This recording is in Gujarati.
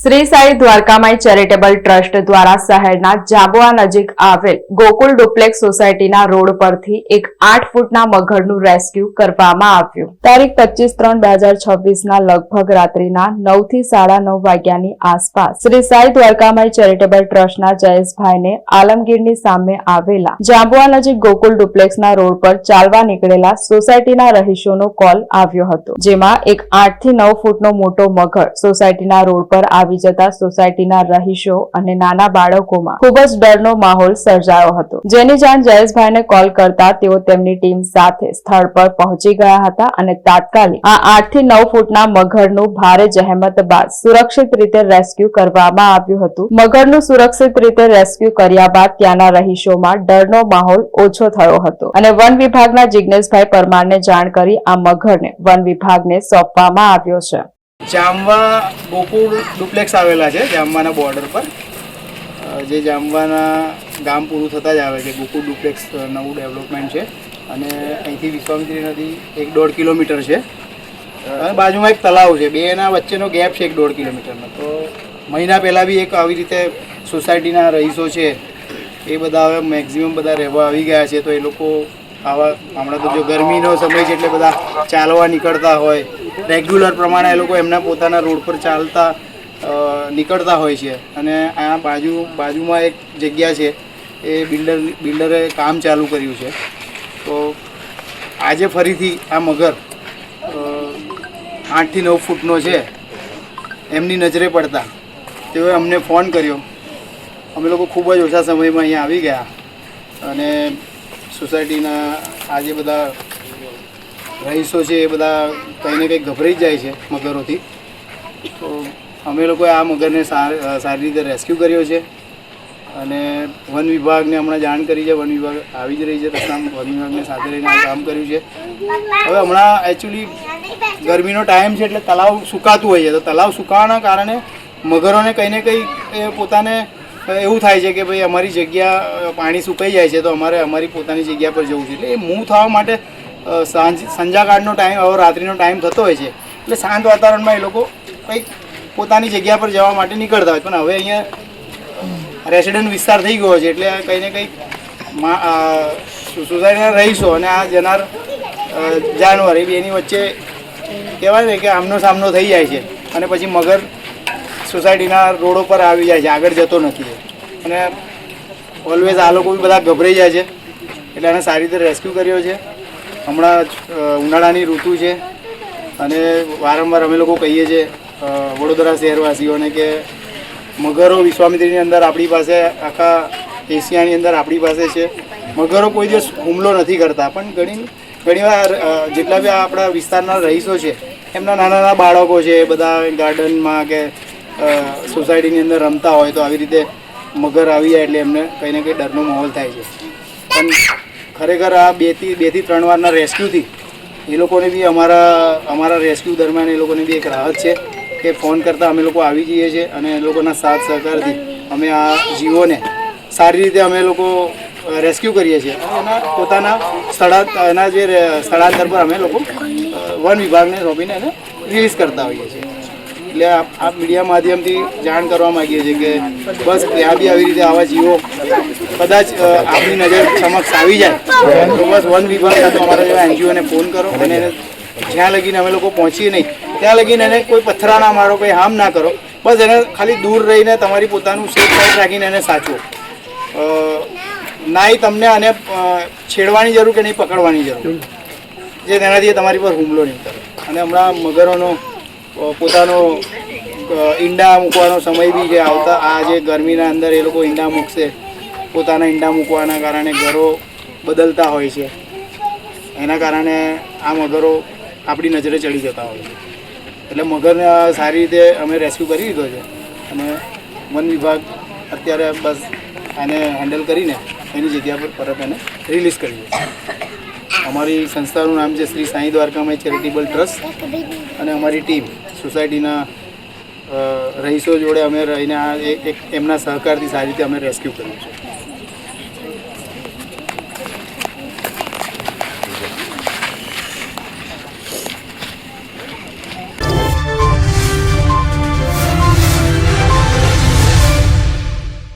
શ્રી સાઈ દ્વારકામાઈ ચેરિટેબલ ટ્રસ્ટ દ્વારા શહેરના જાંબુઆ નજીક આવેલ ગોકુલ ડુપ્લેક્સ સોસાયટીના રોડ પરથી એક 8 ફૂટના મગરનું રેસ્ક્યુ કરવામાં આવ્યું. તારીખ 25/3/2026ના લગભગ રાત્રિના 9 થી 9:30 વાગ્યાની આસપાસ શ્રી સાઈ દ્વારકામાઈ ચેરિટેબલ ટ્રસ્ટના જયેશભાઈને આલમગીરની સામે આવેલા જાંબુઆ નજીક ગોકુલ ડુપ્લેક્સના રોડ પર ચાલવા નીકળેલા સોસાયટીના રહીશોનો કોલ આવ્યો હતો, જેમાં એક 8 થી 9 ફૂટનો મોટો મગર સોસાયટીના રોડ પર આવી જતા સોસાયટીના રહીશો અને નાના બાળકોમાં ખૂબ જ ડરનો માહોલ સર્જાયો હતો. જેની જાણ જયેશભાઈને કોલ કરતા તેઓ તેમની ટીમ સાથે સ્થળ પર પહોંચી ગયા હતા અને તાત્કાલિક આ 8 થી 9 ફૂટના મગરનું ભારે જહેમત બાદ સુરક્ષિત રીતે રેસ્ક્યુ કરવામાં આવ્યું હતું. મગરનું સુરક્ષિત રીતે રેસ્ક્યુ કર્યા બાદ ત્યાંના રહીશોમાં ડરનો માહોલ ઓછો થયો હતો અને વન વિભાગના જિજ્ઞેશભાઈ પરમારને જાણ કરી આ મગરને વન વિભાગને સોંપવામાં આવ્યો છે. જાંબવા ગોકુળ ડુપ્લેક્સ આવેલા છે જાંબવાના બોર્ડર પર, જે જાંબવાના ગામ પૂરું થતાં જ આવે છે. ગોકુળ ડુપ્લેક્સ નવું ડેવલપમેન્ટ છે અને અહીંથી વિશ્વામિત્રી નદી 1-1.5 કિલોમીટર છે અને બાજુમાં એક તળાવ છે. બેના વચ્ચેનો ગેપ છે 1-1.5 કિલોમીટરનો. તો મહિના પહેલાં બી એક આવી રીતે સોસાયટીના રહીશો છે એ બધા હવે મેક્ઝિમમ બધા રહેવા આવી ગયા છે. તો એ લોકો આવા હમણાં તો જો ગરમીનો સમય છે એટલે બધા ચાલવા નીકળતા હોય, રેગ્યુલર પ્રમાણે એ લોકો એમના પોતાના રોડ પર ચાલતા નીકળતા હોય છે. અને આ બાજુમાં એક જગ્યા છે એ બિલ્ડરે કામ ચાલુ કર્યું છે. તો આજે ફરીથી આ મગર 8 થી 9 ફૂટનો છે એમની નજરે પડતા તેઓએ અમને ફોન કર્યો. અમે લોકો ખૂબ જ ઓછા સમયમાં અહીંયા આવી ગયા અને સોસાયટીના આ જે બધા રહીશો છે એ બધા કંઈ ને કંઈ ગભરાઈ જાય છે મગરોથી. તો અમે લોકોએ આ મગરને સારી રીતે રેસ્ક્યુ કર્યો છે અને વન વિભાગને હમણાં જાણ કરી છે. વન વિભાગ આવી જ રહી છે, વન વિભાગને સાથે રહીને આ કામ કર્યું છે. હવે હમણાં એકચ્યુઅલી ગરમીનો ટાઈમ છે એટલે તળાવ સુકાતું હોય છે. તો તળાવ સુકાવાના કારણે મગરોને કંઈ ને કંઈ પોતાને એવું થાય છે કે ભાઈ અમારી જગ્યા પાણી સુકાઈ જાય છે તો અમારે અમારી પોતાની જગ્યા પર જવું છે. એટલે એ મૂવ થવા માટે સંજાકાળનો ટાઈમ, હવે રાત્રિનો ટાઈમ થતો હોય છે એટલે શાંત વાતાવરણમાં એ લોકો કંઈક પોતાની જગ્યા પર જવા માટે નીકળતા હોય. પણ હવે અહીંયા રેસિડન્ટ વિસ્તાર થઈ ગયો છે એટલે કંઈ ને કંઈક સોસાયટીના રહીશો અને આ જનાર જાનવર એ બેની વચ્ચે કહેવાય ને કે આમનો સામનો થઈ જાય છે અને પછી મગર સોસાયટીના રોડો પર આવી જાય છે, આગળ જતો નથી. અને ઓલવેઝ આ લોકો બી બધા ગભરાઈ જાય છે એટલે આને સારી રીતે રેસ્ક્યુ કર્યો છે. હમણાં ઉનાળાની ઋતુ છે અને વારંવાર અમે લોકો કહીએ છીએ વડોદરા શહેરવાસીઓને કે મગરો વિશ્વામિત્રીની અંદર આપણી પાસે, આખા એશિયાની અંદર આપણી પાસે છે. મગરો કોઈ દિવસ હુમલો નથી કરતા, પણ ઘણીવાર જેટલા બી આપણા વિસ્તારના રહીશો છે એમના નાના બાળકો છે એ બધા ગાર્ડનમાં કે સોસાયટીની અંદર રમતા હોય તો આવી રીતે મગર આવી જાય એટલે એમને કંઈ ને કંઈ ડરનો માહોલ થાય છે. પણ ખરેખર આ 2 થી 3 વારના રેસ્ક્યુથી એ લોકોને બી અમારા રેસ્ક્યુ દરમિયાન એ લોકોને બી એક રાહત છે કે ફોન કરતાં અમે લોકો આવી જઈએ છીએ અને એ લોકોના સાથ સહકારથી અમે આ જીવોને સારી રીતે અમે લોકો રેસ્ક્યુ કરીએ છીએ અને એના પોતાના એના જે સ્થળાંતર પર અમે લોકો વન વિભાગને સોંપીને એને રિલીઝ કરતા હોઈએ છીએ. એટલે આ મીડિયા માધ્યમથી જાણ કરવા માગીએ છીએ કે બસ ત્યાં બી આવી રીતે આવા જીવો કદાચ આપણી નજર સમક્ષ આવી જાય તો બસ વન વિભાગ કાં તો અમારા જેવા એનજીઓને ફોન કરો અને એને જ્યાં લગીને અમે લોકો પહોંચીએ નહીં ત્યાં લગીને એને કોઈ પથ્થરા ના મારો, કોઈ હાર્મ ના કરો. બસ એને ખાલી દૂર રહીને તમારી પોતાનું સેફ સાઈડ રાખીને એને સાચવો. નાય તમને આને છેડવાની જરૂર કે નહીં પકડવાની જરૂર, જે તેનાથી તમારી પર હુમલો નહીં કરે. અને હમણાં મગરોનો પોતાનો ઈંડા મૂકવાનો સમય બી છે આવતા. આ જે ગરમીના અંદર એ લોકો ઈંડા મૂકશે, પોતાના ઈંડા મૂકવાના કારણે ઘરો બદલતા હોય છે. એના કારણે આ મગરો આપણી નજરે ચડી જતા હોય છે. એટલે મગરને સારી રીતે અમે રેસ્ક્યુ કરી દીધો છે અને વન વિભાગ અત્યારે બસ આને હેન્ડલ કરીને એની જગ્યા પર પરત એને રિલીઝ કરી છે. અમારી સંસ્થાનું નામ છે શ્રી સાઈ દ્વારકામાઈ ચેરિટેબલ ટ્રસ્ટ અને અમારી ટીમ સોસાયટીના રહીશો જોડે અમે રહીને આ એમના સહકારથી સારી રીતે અમે રેસ્ક્યુ કર્યું છે.